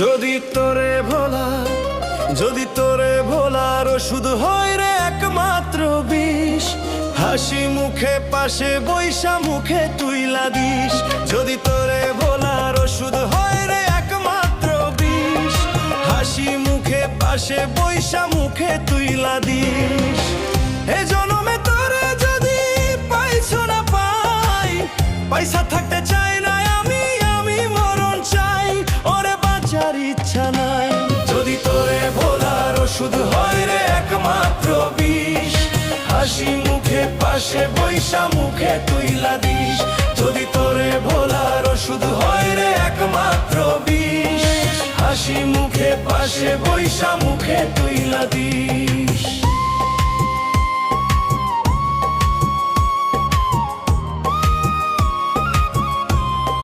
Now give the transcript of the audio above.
যদি তোরে ভোলা, যদি তোরে ভোলার ওষুধ হয় রে একমাত্র বিষ, হাসি মুখে পাশে বৈশা মুখে তুইলা দিস। যদি তোরে ভোলার ওষুধ হয় রে একমাত্র বিষ, হাসি মুখে পাশে বৈশা মুখে তুইলা দিস। এ জনমে তোরে যদি পাইছো না পাই, পয়সা থাকতে চাই না আমি, আমি মরণ চাই, ওরে বাঁচার ইচ্ছা নাই। যদি তোরে ভোলার ওষুধ হয় রে একমাত্র বিষ, হাসি মুখে পাশে বৈশা মুখে তুইলা দিস। যদি তোরে ভোলার ওষুধ হয় রে একমাত্র বিষ, হাসি মুখে পাশে বৈশা মুখে তুইলা দিস।